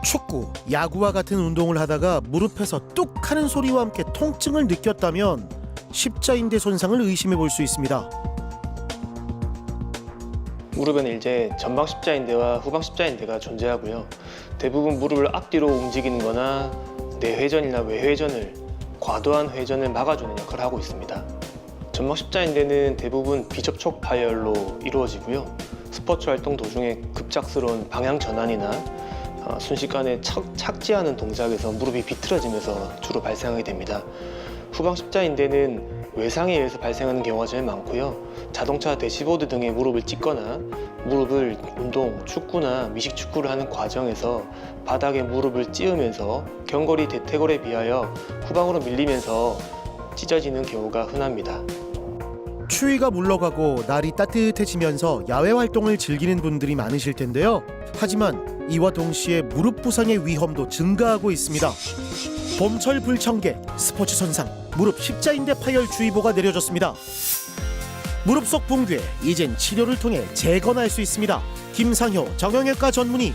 축구, 야구와 같은 운동을 하다가 무릎에서 뚝 하는 소리와 함께 통증을 느꼈다면 십자인대 손상을 의심해 볼 수 있습니다. 무릎에는 이제 전방 십자인대와 후방 십자인대가 존재하고요. 대부분 무릎을 앞뒤로 움직이는 거나 내회전이나 외회전을 과도한 회전을 막아주는 역할을 하고 있습니다. 전방 십자인대는 대부분 비접촉 파열로 이루어지고요. 스포츠 활동 도중에 급작스러운 방향 전환이나 순식간에 착지하는 동작에서 무릎이 비틀어지면서 주로 발생하게 됩니다. 후방 십자인대는 외상에 의해서 발생하는 경우가 제일 많고요. 자동차 대시보드 등에 무릎을 찢거나 무릎을 운동, 축구나 미식축구를 하는 과정에서 바닥에 무릎을 찧으면서 견골이 대퇴골에 비하여 후방으로 밀리면서 찢어지는 경우가 흔합니다. 추위가 물러가고 날이 따뜻해지면서 야외 활동을 즐기는 분들이 많으실 텐데요. 하지만 이와 동시에 무릎 부상의 위험도 증가하고 있습니다. 봄철 불청객, 스포츠 손상, 무릎 십자인대 파열 주의보가 내려졌습니다. 무릎 속 붕괴, 이젠 치료를 통해 재건할 수 있습니다. 김상효 정형외과 전문의.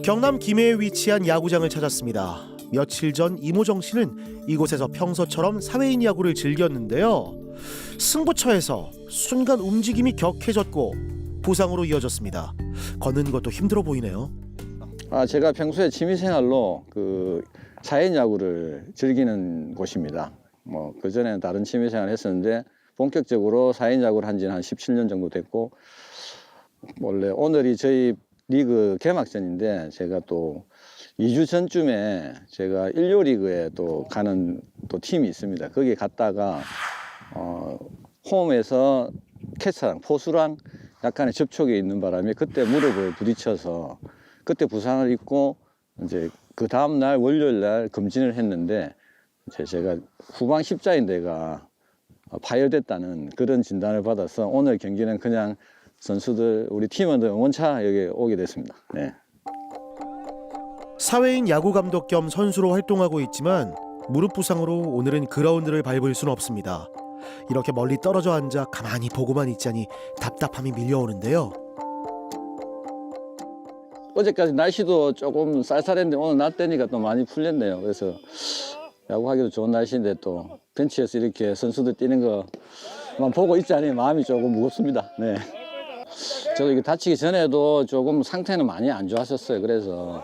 경남 김해에 위치한 야구장을 찾았습니다. 며칠 전 이모정 씨는 이곳에서 평소처럼 사회인 야구를 즐겼는데요. 승부처에서 순간 움직임이 격해졌고 부상으로 이어졌습니다. 걷는 것도 힘들어 보이네요. 제가 평소에 취미생활로 사회인 야구를 즐기는 곳입니다. 그전에는 다른 취미생활을 했었는데 본격적으로 사회인 야구를 한 지는 한 17년 정도 됐고, 원래 오늘이 저희 리그 개막전인데 제가 또 2주 전쯤에 제가 일요리그에 또 가는 또 팀이 있습니다. 거기에 갔다가 홈에서 캐쳐랑 포수랑 약간의 접촉이 있는 바람에 그때 무릎을 부딪혀서 그때 부상을 입고 이제 그 다음 날 월요일 날 검진을 했는데 제가 후방 십자인대가 파열됐다는 그런 진단을 받아서 오늘 경기는 그냥 선수들 우리 팀원들 응원차 여기 오게 됐습니다. 네. 사회인 야구 감독 겸 선수로 활동하고 있지만 무릎 부상으로 오늘은 그라운드를 밟을 수는 없습니다. 이렇게 멀리 떨어져 앉아 가만히 보고만 있자니 답답함이 밀려오는데요. 어제까지 날씨도 조금 쌀쌀했는데 오늘 낮 되니까 또 많이 풀렸네요. 그래서 야구하기도 좋은 날씨인데 또 벤치에서 이렇게 선수들 뛰는 거만 보고 있자니 마음이 조금 무겁습니다. 네. 저도 이게 다치기 전에도 조금 상태는 많이 안 좋았었어요. 그래서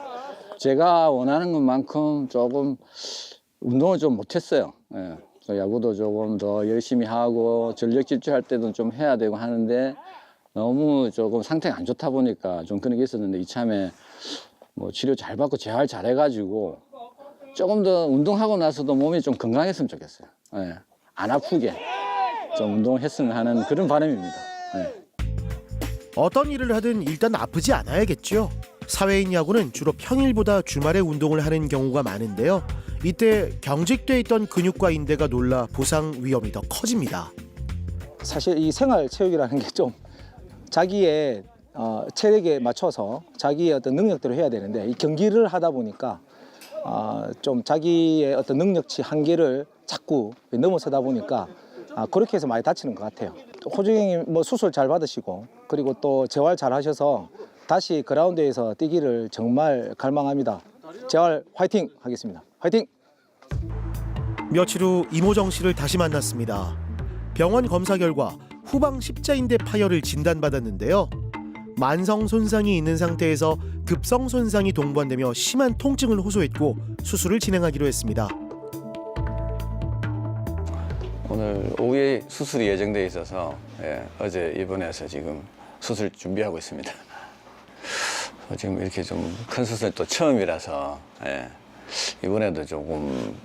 제가 원하는 것만큼 조금 운동을 좀 못했어요. 네. 야구도 조금 더 열심히 하고 전력 질주할 때도 좀 해야 되고 하는데 너무 조금 상태가 안 좋다 보니까 좀 그런 게 있었는데 이참에 치료 잘 받고 재활 잘 해가지고 조금 더 운동하고 나서도 몸이 좀 건강했으면 좋겠어요. 네. 안 아프게 좀 운동했으면 하는 그런 바람입니다. 네. 어떤 일을 하든 일단 아프지 않아야겠죠. 사회인 야구는 주로 평일보다 주말에 운동을 하는 경우가 많은데요. 이때 경직돼 있던 근육과 인대가 놀라 부상 위험이 더 커집니다. 사실 이 생활체육이라는 게 좀 자기의 체력에 맞춰서 자기의 어떤 능력대로 해야 되는데 이 경기를 하다 보니까 좀 자기의 어떤 능력치 한계를 자꾸 넘어서다 보니까 그렇게 해서 많이 다치는 것 같아요. 호중이 수술 잘 받으시고 그리고 또 재활 잘 하셔서 다시 그라운드에서 뛰기를 정말 갈망합니다. 재활 화이팅 하겠습니다. 화이팅! 며칠 후 이모정 씨를 다시 만났습니다. 병원 검사 결과 후방 십자인대 파열을 진단받았는데요. 만성 손상이 있는 상태에서 급성 손상이 동반되며 심한 통증을 호소했고 수술을 진행하기로 했습니다. 오늘 오후에 수술이 예정돼 있어서 어제 입원해서 지금 수술 준비하고 있습니다. 지금 이렇게 좀 큰 수술 또 처음이라서 이번에도 조금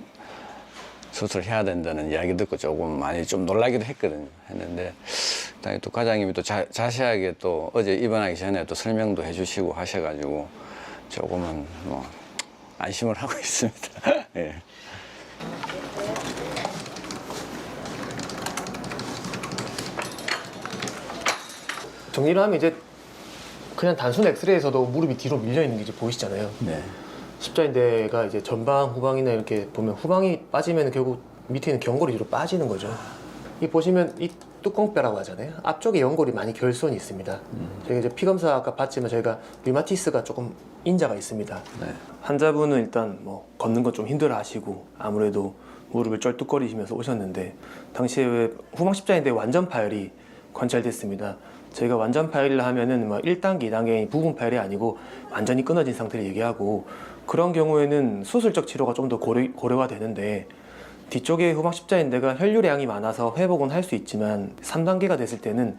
수술해야 된다는 이야기 듣고 조금 많이 좀 놀라기도 했는데 또 과장님이 또 자세하게 또 어제 입원하기 전에 또 설명도 해주시고 하셔가지고 조금은 안심을 하고 있습니다. 예. 정리를 하면 이제 그냥 단순 엑스레이에서도 무릎이 뒤로 밀려 있는 게 이제 보이시잖아요. 네. 십자인대가 이제 전방, 후방이나 이렇게 보면 후방이 빠지면 결국 밑에 있는 견골이 뒤로 빠지는 거죠. 이 보시면 이 뚜껑뼈라고 하잖아요. 앞쪽에 연골이 많이 결손이 있습니다. 저희가 이제 피검사 아까 봤지만 저희가 류마티스가 조금 인자가 있습니다. 네. 환자분은 일단 뭐 걷는 거 좀 힘들어하시고 아무래도 무릎을 쩔뚝거리시면서 오셨는데 당시에 후방 십자인대 완전 파열이 관찰됐습니다. 저희가 완전 파열이라 하면은 뭐 1단계, 2단계 부분 파열이 아니고 완전히 끊어진 상태를 얘기하고 그런 경우에는 수술적 치료가 좀 더 고려가 되는데 뒤쪽에 후방 십자인대가 혈류량이 많아서 회복은 할 수 있지만 3단계가 됐을 때는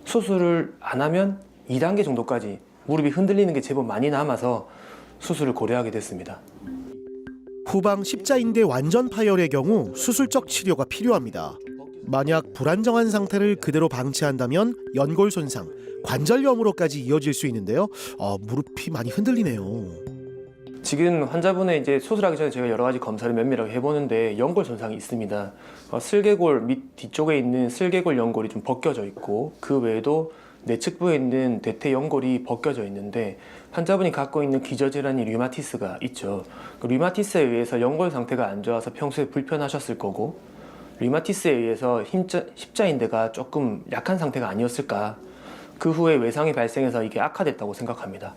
수술을 안 하면 2단계 정도까지 무릎이 흔들리는 게 제법 많이 남아서 수술을 고려하게 됐습니다. 후방 십자인대 완전 파열의 경우 수술적 치료가 필요합니다. 만약 불안정한 상태를 그대로 방치한다면 연골 손상, 관절염으로까지 이어질 수 있는데요. 무릎이 많이 흔들리네요. 지금 환자분의 이제 수술하기 전에 제가 여러 가지 검사를 면밀하게 해보는데 연골 손상이 있습니다. 슬개골 밑 뒤쪽에 있는 슬개골 연골이 좀 벗겨져 있고 그 외에도 내측부에 있는 대퇴 연골이 벗겨져 있는데 환자분이 갖고 있는 기저질환이 류마티스가 있죠. 그 류마티스에 의해서 연골 상태가 안 좋아서 평소에 불편하셨을 거고 류마티스에 의해서 십자인대가 조금 약한 상태가 아니었을까. 그 후에 외상이 발생해서 이게 악화됐다고 생각합니다.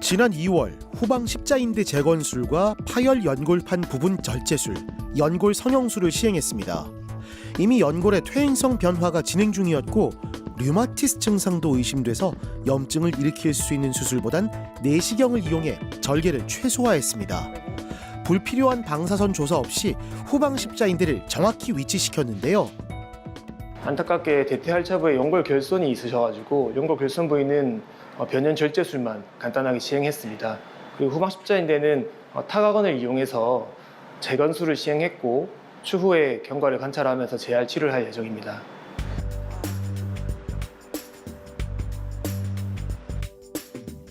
지난 2월 후방 십자인대 재건술과 파열 연골판 부분 절제술, 연골 성형술을 시행했습니다. 이미 연골의 퇴행성 변화가 진행 중이었고 류마티스 증상도 의심돼서 염증을 일으킬 수 있는 수술보단 내시경을 이용해 절개를 최소화했습니다. 불필요한 방사선 조사 없이 후방 십자인대를 정확히 위치시켰는데요. 안타깝게 대퇴할차부에 연골 결손이 있으셔가지고 연골 결손 부위는 변연 절제술만 간단하게 시행했습니다. 그리고 후방 십자인대는 타각원을 이용해서 재건술을 시행했고 추후에 경과를 관찰하면서 재활 치료를 할 예정입니다.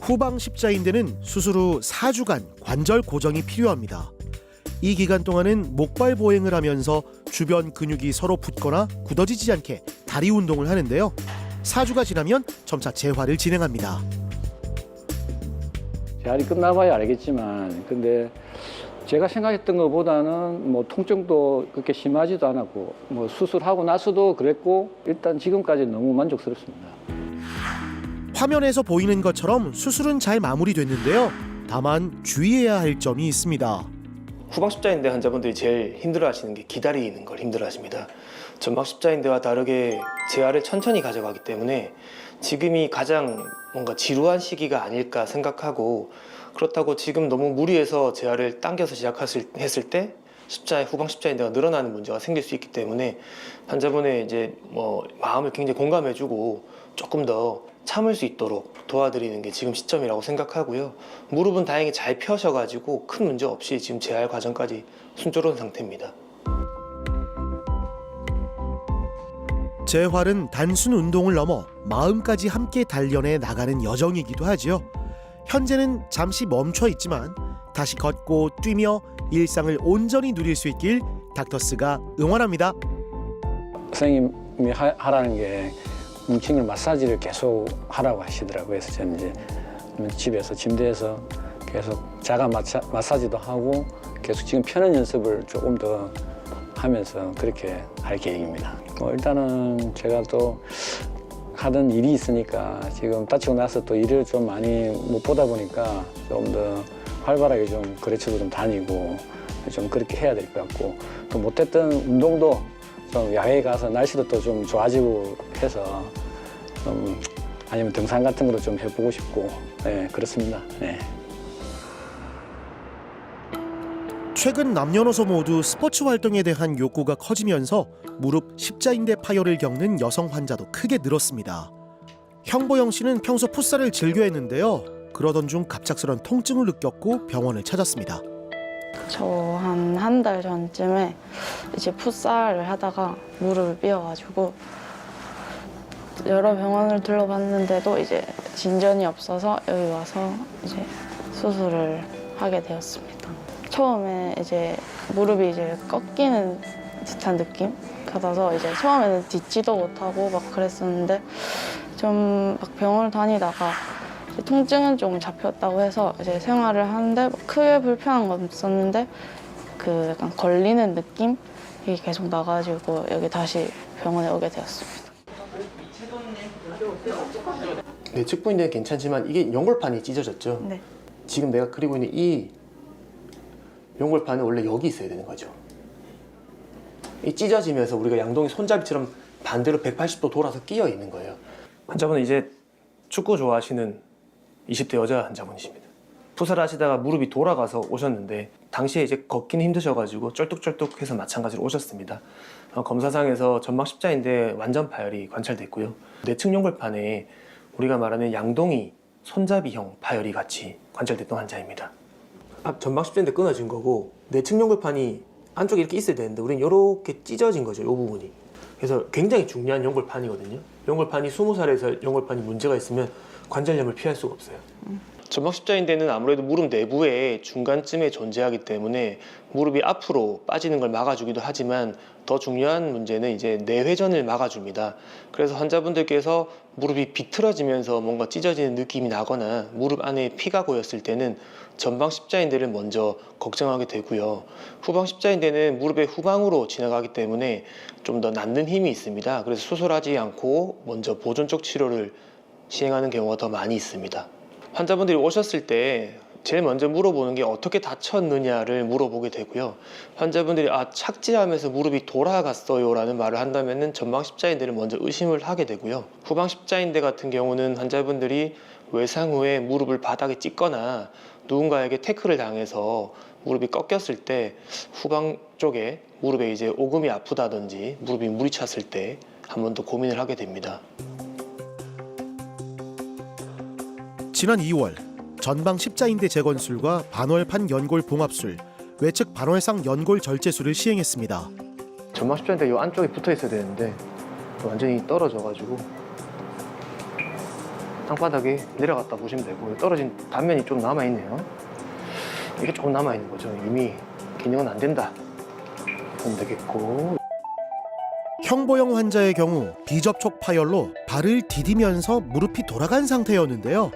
후방 십자인대는 수술 후 4주간 관절 고정이 필요합니다. 이 기간 동안은 목발 보행을 하면서 주변 근육이 서로 붙거나 굳어지지 않게 다리 운동을 하는데요. 4주가 지나면 점차 재활을 진행합니다. 재활이 끝나봐야 알겠지만 근데 제가 생각했던 것보다는 뭐 통증도 그렇게 심하지도 않았고 뭐 수술하고 나서도 그랬고 일단 지금까지 너무 만족스럽습니다. 화면에서 보이는 것처럼 수술은 잘 마무리됐는데요. 다만 주의해야 할 점이 있습니다. 후방 십자인대 환자분들이 제일 힘들어하시는 게 기다리는 걸 힘들어하십니다. 전방 십자인대와 다르게 재활을 천천히 가져가기 때문에 지금이 가장 뭔가 지루한 시기가 아닐까 생각하고 그렇다고 지금 너무 무리해서 재활을 당겨서 시작했을 때 후방 십자인대가 늘어나는 문제가 생길 수 있기 때문에 환자분의 이제 마음을 굉장히 공감해주고 조금 더 참을 수 있도록 도와드리는 게 지금 시점이라고 생각하고요. 무릎은 다행히 잘 펴셔가지고 큰 문제 없이 지금 재활 과정까지 순조로운 상태입니다. 재활은 단순 운동을 넘어 마음까지 함께 단련해 나가는 여정이기도 하지요. 현재는 잠시 멈춰 있지만 다시 걷고 뛰며 일상을 온전히 누릴 수 있길 닥터스가 응원합니다. 선생님이 하라는 게 뭉칭을 마사지를 계속 하라고 하시더라고요. 그래서 저는 이제 집에서 침대에서 계속 자가 마사지도 하고 계속 지금 펴는 연습을 조금 더 하면서 그렇게 할 계획입니다. 일단은 제가 또 하던 일이 있으니까 지금 다치고 나서 또 일을 좀 많이 못 보다 보니까 좀 더 활발하게 좀 거래처도 좀 다니고 좀 그렇게 해야 될 것 같고 또 못했던 운동도 좀 야외에 가서 날씨도 또 좀 좋아지고 해서 좀 아니면 등산 같은 것도 좀 해보고 싶고 네, 그렇습니다. 네. 최근 남녀노소 모두 스포츠 활동에 대한 욕구가 커지면서 무릎 십자인대 파열을 겪는 여성 환자도 크게 늘었습니다. 형보영 씨는 평소 풋살을 즐겨 했는데요. 그러던 중 갑작스런 통증을 느꼈고 병원을 찾았습니다. 저 한 달 전쯤에 이제 풋살을 하다가 무릎을 삐어가지고 여러 병원을 둘러봤는데도 이제 진전이 없어서 여기 와서 이제 수술을 하게 되었습니다. 처음에 이제 무릎이 이제 꺾이는 듯한 느낌 받아서 이제 처음에는 딛지도 못하고 막 그랬었는데 좀 막 병원을 다니다가 통증은 조금 잡혔다고 해서 이제 생활을 하는데 크게 불편한 건 없었는데 그 약간 걸리는 느낌 계속 나가지고 여기 다시 병원에 오게 되었습니다. 내측 부위는 괜찮지만 이게 연골판이 찢어졌죠. 네. 지금 내가 그리고 있는 이 연골판은 원래 여기 있어야 되는 거죠. 이 찢어지면서 우리가 양동이 손잡이처럼 반대로 180도 돌아서 끼어 있는 거예요. 환자분은 이제 축구 좋아하시는 20대 여자 환자분이십니다. 풋살 하시다가 무릎이 돌아가서 오셨는데 당시에 이제 걷기는 힘드셔가지고 쩔뚝쩔뚝해서 마찬가지로 오셨습니다. 검사상에서 전방 십자인대 완전 파열이 관찰됐고요. 내측 연골판에 우리가 말하는 양동이 손잡이형 파열이 같이 관찰됐던 환자입니다. 전방 십자인대 끊어진 거고 내측 연골판이 안쪽에 이렇게 있어야 되는데 우리는 이렇게 찢어진 거죠, 이 부분이. 그래서 굉장히 중요한 연골판이거든요. 연골판이 20살에서 연골판이 문제가 있으면 관절염을 피할 수가 없어요. 전방 십자인대는 아무래도 무릎 내부에 중간쯤에 존재하기 때문에 무릎이 앞으로 빠지는 걸 막아주기도 하지만 더 중요한 문제는 이제 내회전을 막아줍니다. 그래서 환자분들께서 무릎이 비틀어지면서 뭔가 찢어지는 느낌이 나거나 무릎 안에 피가 고였을 때는 전방 십자인대를 먼저 걱정하게 되고요. 후방 십자인대는 무릎의 후방으로 지나가기 때문에 좀 더 낫는 힘이 있습니다. 그래서 수술하지 않고 먼저 보존적 치료를 시행하는 경우가 더 많이 있습니다. 환자분들이 오셨을 때 제일 먼저 물어보는 게 어떻게 다쳤느냐를 물어보게 되고요. 환자분들이 착지하면서 무릎이 돌아갔어요 라는 말을 한다면 전방 십자인대를 먼저 의심을 하게 되고요. 후방 십자인대 같은 경우는 환자분들이 외상 후에 무릎을 바닥에 찢거나 누군가에게 태클을 당해서 무릎이 꺾였을 때 후방 쪽에 무릎에 이제 오금이 아프다든지 무릎이 물이 찼을 때 한 번 더 고민을 하게 됩니다. 지난 2월 전방 십자인대 재건술과 반월판 연골 봉합술, 외측 반월상 연골 절제술을 시행했습니다. 전방 십자인대 이 안쪽에 붙어 있어야 되는데 완전히 떨어져가지고 땅바닥에 내려갔다 보시면 되고 떨어진 단면이 좀 남아있네요. 이게 조금 남아있는 거죠. 이미 기능은 안 된다 보면 되겠고. 형보형 환자의 경우 비접촉 파열로 발을 디디면서 무릎이 돌아간 상태였는데요.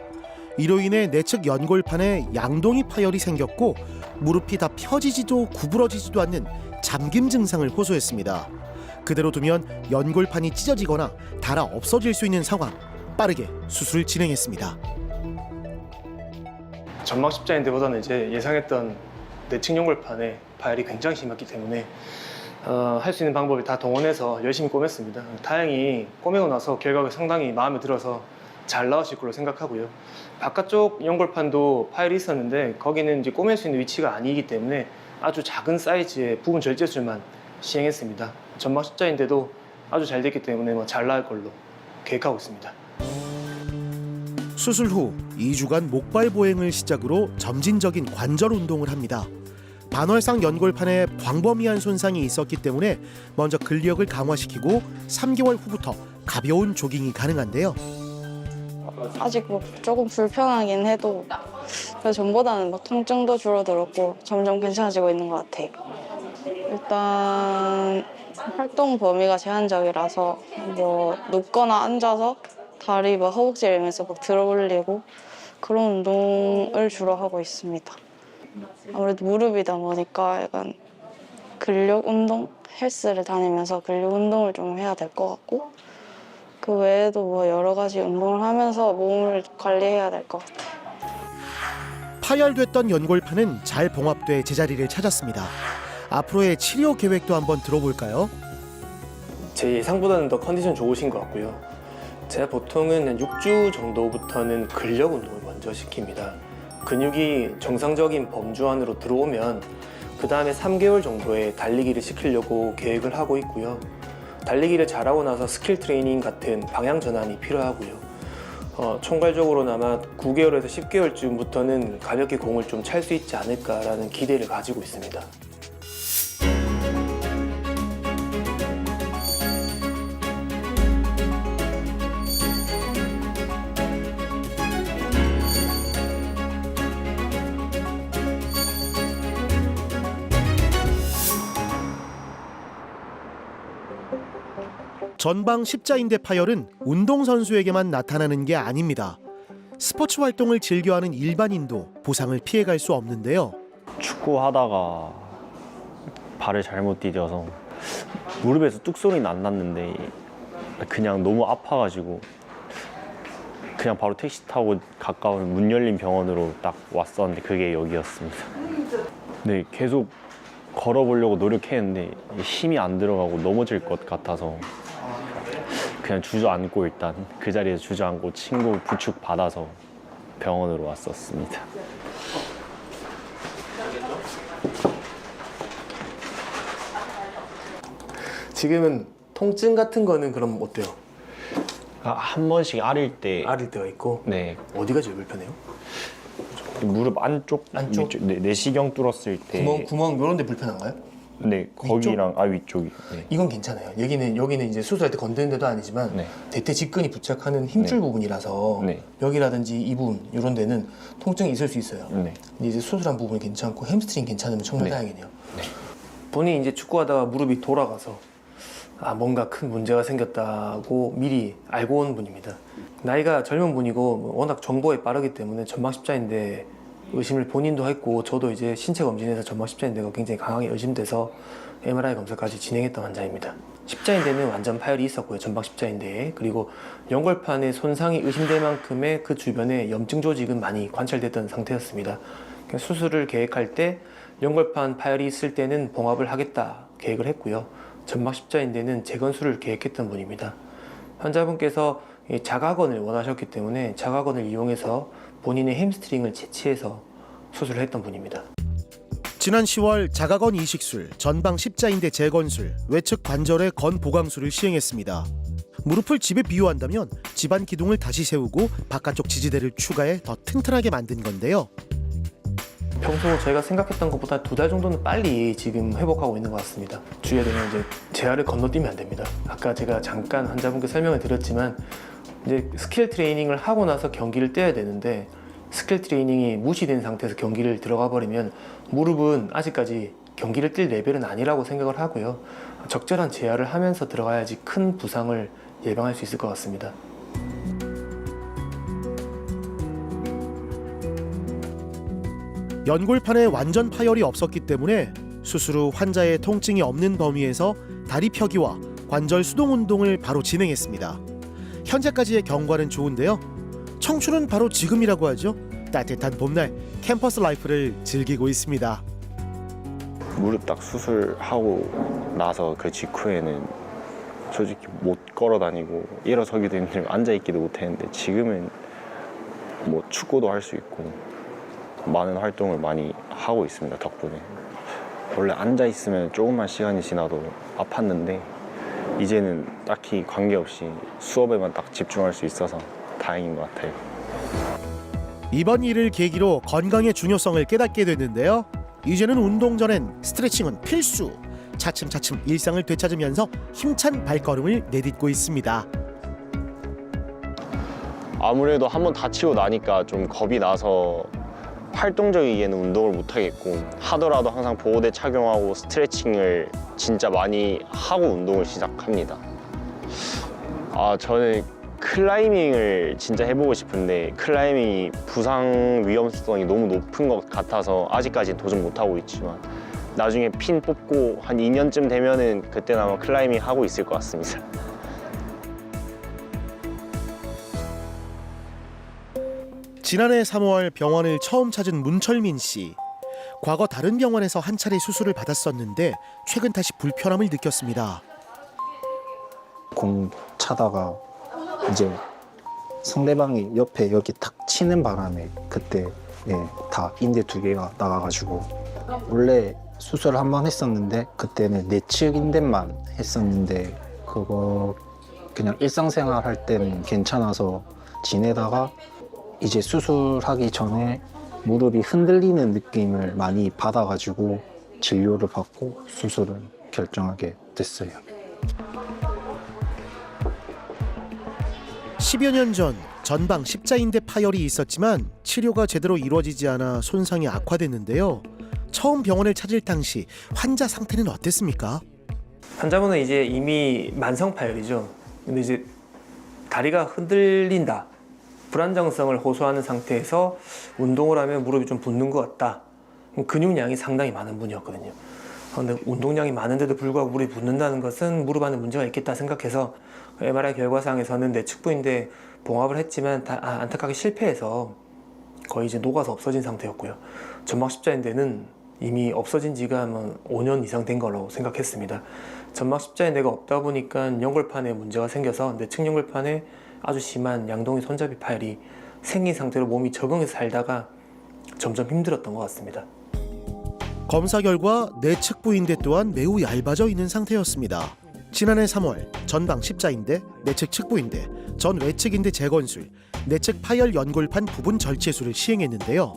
이로 인해 내측 연골판에 양동이 파열이 생겼고 무릎이 다 펴지지도 구부러지지도 않는 잠김 증상을 호소했습니다. 그대로 두면 연골판이 찢어지거나 닳아 없어질 수 있는 상황. 빠르게 수술을 진행했습니다. 전방 십자인대보다는 이제 예상했던 내측 연골판에 파열이 굉장히 심했기 때문에 할 수 있는 방법을 다 동원해서 열심히 꼬맸습니다. 다행히 꼬매고 나서 결과가 상당히 마음에 들어서 잘 나으실 걸로 생각하고요. 바깥쪽 연골판도 파열이 있었는데 거기는 이제 꼬맬 수 있는 위치가 아니기 때문에 아주 작은 사이즈의 부분 절제술만 시행했습니다. 전방 십자인대도 아주 잘 됐기 때문에 잘 나을 걸로 계획하고 있습니다. 수술 후 2주간 목발 보행을 시작으로 점진적인 관절 운동을 합니다. 반월상 연골판에 광범위한 손상이 있었기 때문에 먼저 근력을 강화시키고 3개월 후부터 가벼운 조깅이 가능한데요. 아직 조금 불편하긴 해도 전보다는 통증도 줄어들었고 점점 괜찮아지고 있는 것 같아요. 일단 활동 범위가 제한적이라서 눕거나 앉아서 다리 허벅지를 들어 올리고 그런 운동을 주로 하고 있습니다. 아무래도 무릎이다 보니까 약간 근력 운동, 헬스를 다니면서 근력 운동을 좀 해야 될 것 같고 그 외에도 여러 가지 운동을 하면서 몸을 관리해야 될 것 같아요. 파열됐던 연골판은 잘 봉합돼 제자리를 찾았습니다. 앞으로의 치료 계획도 한번 들어볼까요? 제 예상보다는 더 컨디션 좋으신 것 같고요. 제가 보통은 한 6주 정도부터는 근력 운동을 먼저 시킵니다. 근육이 정상적인 범주 안으로 들어오면 그 다음에 3개월 정도의 달리기를 시키려고 계획을 하고 있고요. 달리기를 잘하고 나서 스킬 트레이닝 같은 방향 전환이 필요하고요. 총괄적으로는 아마 9개월에서 10개월쯤부터는 가볍게 공을 좀 찰 수 있지 않을까라는 기대를 가지고 있습니다. 전방 십자인대 파열은 운동선수에게만 나타나는 게 아닙니다. 스포츠 활동을 즐겨하는 일반인도 부상을 피해갈 수 없는데요. 축구하다가 발을 잘못 디뎌서 무릎에서 뚝 소리는 안 났는데 그냥 너무 아파가지고 그냥 바로 택시 타고 가까운 문 열린 병원으로 딱 왔었는데 그게 여기였습니다. 네, 계속 걸어보려고 노력했는데 힘이 안 들어가고 넘어질 것 같아서 그냥 주저앉고 일단 그 자리에서 주저앉고 친구 부축 받아서 병원으로 왔었습니다. 지금은 통증 같은 거는 그럼 어때요? 한 번씩 아릴 때 아릴 때가 있고 네, 어디가 제일 불편해요? 무릎 안쪽, 안쪽? 위쪽, 네, 내시경 뚫었을 때 구멍 이런 데 불편한가요? 네, 거기랑 위쪽이 네. 이건 괜찮아요. 여기는 이제 수술할 때 건드는 데도 아니지만 네. 대퇴 직근이 부착하는 힘줄 네. 부분이라서 네. 여기라든지 이 부분 이런 데는 통증이 있을 수 있어요. 네. 근데 이제 수술한 부분이 괜찮고 햄스트링 괜찮으면 정말 네. 다행이네요. 본인이 이제 축구하다가 무릎이 돌아가서 뭔가 큰 문제가 생겼다고 미리 알고 온 분입니다. 나이가 젊은 분이고 워낙 정보에 빠르기 때문에 전방 십자인대 의심을 본인도 했고 저도 이제 신체 검진에서 전방 십자인대가 굉장히 강하게 의심돼서 MRI 검사까지 진행했던 환자입니다. 십자인대는 완전 파열이 있었고요. 전방 십자인대에. 그리고 연골판에 손상이 의심될 만큼의 그 주변에 염증 조직은 많이 관찰됐던 상태였습니다. 수술을 계획할 때 연골판 파열이 있을 때는 봉합을 하겠다 계획을 했고요. 전방 십자인대는 재건술을 계획했던 분입니다. 환자분께서 자가건을 원하셨기 때문에 자가건을 이용해서 본인의 햄스트링을 채취해서 수술을 했던 분입니다. 지난 10월 자가건 이식술, 전방 십자인대 재건술, 외측 관절의 건 보강술을 시행했습니다. 무릎을 집에 비유한다면 집안 기둥을 다시 세우고 바깥쪽 지지대를 추가해 더 튼튼하게 만든 건데요. 평소 저희가 생각했던 것보다 2달 정도는 빨리 지금 회복하고 있는 것 같습니다. 주의해야 되는 이제 재활을 건너뛰면 안 됩니다. 아까 제가 잠깐 환자분께 설명을 드렸지만 이제 스킬 트레이닝을 하고 나서 경기를 뛰어야 되는데 스킬 트레이닝이 무시된 상태에서 경기를 들어가 버리면 무릎은 아직까지 경기를 뛸 레벨은 아니라고 생각을 하고요. 적절한 재활을 하면서 들어가야지 큰 부상을 예방할 수 있을 것 같습니다. 연골판에 완전 파열이 없었기 때문에 수술 후 환자의 통증이 없는 범위에서 다리 펴기와 관절 수동 운동을 바로 진행했습니다. 현재까지의 경과는 좋은데요. 청춘은 바로 지금이라고 하죠. 따뜻한 봄날 캠퍼스 라이프를 즐기고 있습니다. 무릎 딱 수술하고 나서 그 직후에는 솔직히 못 걸어 다니고 일어서기도 힘들고 앉아있기도 못했는데 지금은 뭐 축구도 할 수 있고 많은 활동을 많이 하고 있습니다. 덕분에. 원래 앉아있으면 조금만 시간이 지나도 아팠는데 이제는 딱히 관계없이 수업에만 딱 집중할 수 있어서 다행인 것 같아요. 이번 일을 계기로 건강의 중요성을 깨닫게 됐는데요. 이제는 운동 전엔 스트레칭은 필수. 차츰차츰 일상을 되찾으면서 힘찬 발걸음을 내딛고 있습니다. 아무래도 한번 다치고 나니까 좀 겁이 나서 활동적이게는 운동을 못 하겠고 하더라도 항상 보호대 착용하고 스트레칭을 진짜 많이 하고 운동을 시작합니다. 저는 클라이밍을 진짜 해보고 싶은데 클라이밍이 부상 위험성이 너무 높은 것 같아서 아직까지는 도전 못하고 있지만 나중에 핀 뽑고 한 2년쯤 되면은 그때는 아마 클라이밍 하고 있을 것 같습니다. 지난해 3월 병원을 처음 찾은 문철민 씨. 과거 다른 병원에서 한 차례 수술을 받았었는데 최근 다시 불편함을 느꼈습니다. 공 차다가 이제 상대방이 옆에 여기 탁 치는 바람에 그때 다 인대 2개가 나가가지고 원래 수술을 한 번 했었는데 그때는 내측 인대만 했었는데 그거 그냥 일상생활 할 때는 괜찮아서 지내다가 이제 수술하기 전에 무릎이 흔들리는 느낌을 많이 받아가지고 진료를 받고 수술을 결정하게 됐어요. 10여 년 전 전방 십자인대 파열이 있었지만 치료가 제대로 이루어지지 않아 손상이 악화됐는데요. 처음 병원을 찾을 당시 환자 상태는 어땠습니까? 환자분은 이제 이미 만성 파열이죠. 근데 이제 다리가 흔들린다. 불안정성을 호소하는 상태에서 운동을 하면 무릎이 좀 붓는 것 같다. 근육량이 상당히 많은 분이었거든요. 근데 운동량이 많은데도 불구하고 무릎이 붓는다는 것은 무릎 안에 문제가 있겠다 생각해서 MRI 결과상에서는 내측 부인대 봉합을 했지만 안타깝게 실패해서 거의 이제 녹아서 없어진 상태였고요. 점막 십자인대는 이미 없어진 지가 5년 이상 된 걸로 생각했습니다. 점막 십자인대가 없다 보니까 연골판에 문제가 생겨서 내측 연골판에 아주 심한 양동이 손잡이 파열이 생긴 상태로 몸이 적응해서 살다가 점점 힘들었던 것 같습니다. 검사 결과 내측 부인대 또한 매우 얇아져 있는 상태였습니다. 지난해 3월 전방 십자인대, 내측 측부인대, 전 외측인대 재건술, 내측 파열 연골판 부분 절제술을 시행했는데요.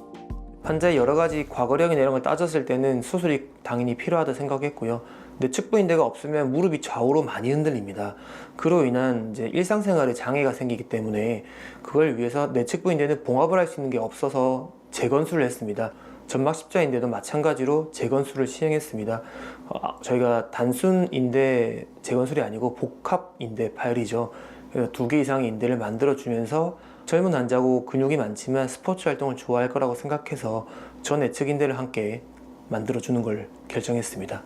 환자의 여러 가지 과거력이나 이런 걸 따졌을 때는 수술이 당연히 필요하다 생각했고요. 내측 부인대가 없으면 무릎이 좌우로 많이 흔들립니다. 그로 인한 이제 일상생활에 장애가 생기기 때문에 그걸 위해서 내측 부인대는 봉합을 할 수 있는 게 없어서 재건술을 했습니다. 점막 십자인대도 마찬가지로 재건술을 시행했습니다. 저희가 단순 인대 재건술이 아니고 복합 인대 파열이죠. 그래서 2개 이상의 인대를 만들어주면서 젊은 환자고 근육이 많지만 스포츠 활동을 좋아할 거라고 생각해서 전 내측 인대를 함께 만들어주는 걸 결정했습니다.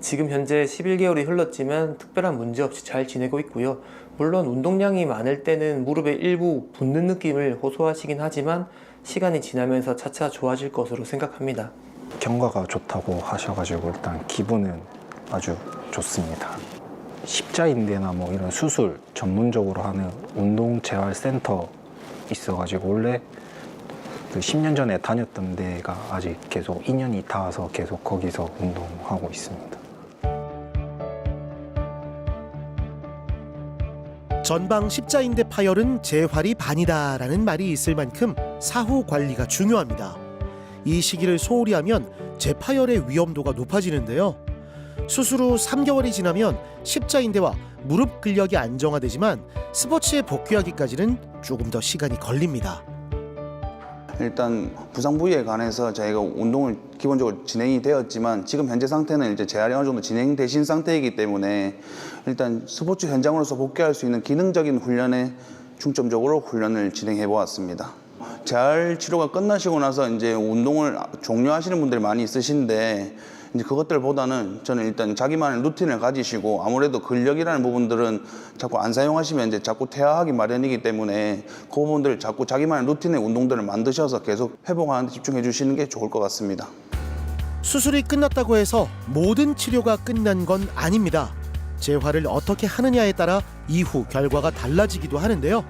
지금 현재 11개월이 흘렀지만 특별한 문제 없이 잘 지내고 있고요. 물론 운동량이 많을 때는 무릎에 일부 붓는 느낌을 호소하시긴 하지만 시간이 지나면서 차차 좋아질 것으로 생각합니다. 경과가 좋다고 하셔가지고 일단 기분은 아주 좋습니다. 십자인대나 뭐 이런 수술 전문적으로 하는 운동재활센터 있어가지고 원래 그 10년 전에 다녔던 데가 아직 계속 인연이 닿아서 계속 거기서 운동하고 있습니다. 전방 십자인대 파열은 재활이 반이다라는 말이 있을 만큼 사후 관리가 중요합니다. 이 시기를 소홀히 하면 재파열의 위험도가 높아지는데요. 수술 후 3개월이 지나면 십자인대와 무릎 근력이 안정화되지만 스포츠에 복귀하기까지는 조금 더 시간이 걸립니다. 일단 부상 부위에 관해서 저희가 운동을 기본적으로 진행이 되었지만 지금 현재 상태는 이제 재활이 어느 정도 진행되신 상태이기 때문에 일단 스포츠 현장으로서 복귀할 수 있는 기능적인 훈련에 중점적으로 훈련을 진행해 보았습니다. 재활 치료가 끝나시고 나서 이제 운동을 종료하시는 분들이 많이 있으신데 이제 그것들보다는 저는 일단 자기만의 루틴을 가지시고 아무래도 근력이라는 부분들은 자꾸 안 사용하시면 이제 자꾸 퇴화하기 마련이기 때문에 그 부분들 자꾸 자기만의 루틴의 운동들을 만드셔서 계속 회복하는 데 집중해 주시는 게 좋을 것 같습니다. 수술이 끝났다고 해서 모든 치료가 끝난 건 아닙니다. 재활을 어떻게 하느냐에 따라 이후 결과가 달라지기도 하는데요.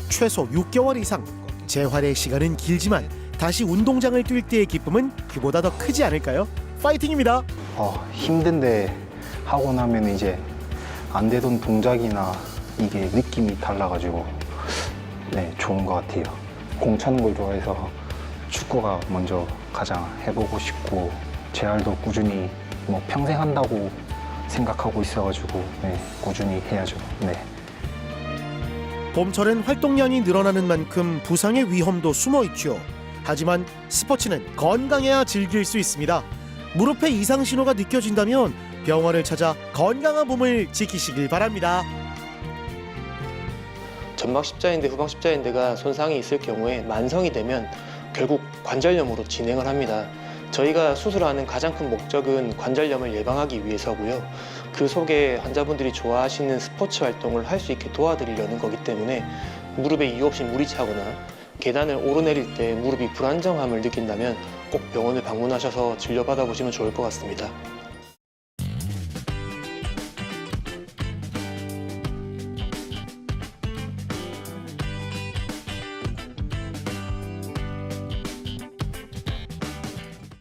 최소 6개월 이상 재활의 시간은 길지만 다시 운동장을 뛸 때의 기쁨은 그보다 더 크지 않을까요? 파이팅입니다. 힘든데 하고 나면 이제 안 되던 동작이나 이게 느낌이 달라가지고 네, 좋은 것 같아요. 공 차는 걸 좋아해서 축구가 먼저 가장 해보고 싶고 재활도 꾸준히 뭐 평생 한다고 생각하고 있어가지고 네, 꾸준히 해야죠. 네. 봄철엔 활동량이 늘어나는 만큼 부상의 위험도 숨어 있죠. 하지만 스포츠는 건강해야 즐길 수 있습니다. 무릎에 이상 신호가 느껴진다면 병원을 찾아 건강한 몸을 지키시길 바랍니다. 점막 십자인대, 후방 십자인대가 손상이 있을 경우에 만성이 되면 결국 관절염으로 진행을 합니다. 저희가 수술하는 가장 큰 목적은 관절염을 예방하기 위해서고요. 그 속에 환자분들이 좋아하시는 스포츠 활동을 할 수 있게 도와드리려는 거기 때문에 무릎에 이유 없이 물이 차거나 계단을 오르내릴 때 무릎이 불안정함을 느낀다면 꼭 병원을 방문하셔서 진료받아 보시면 좋을 것 같습니다.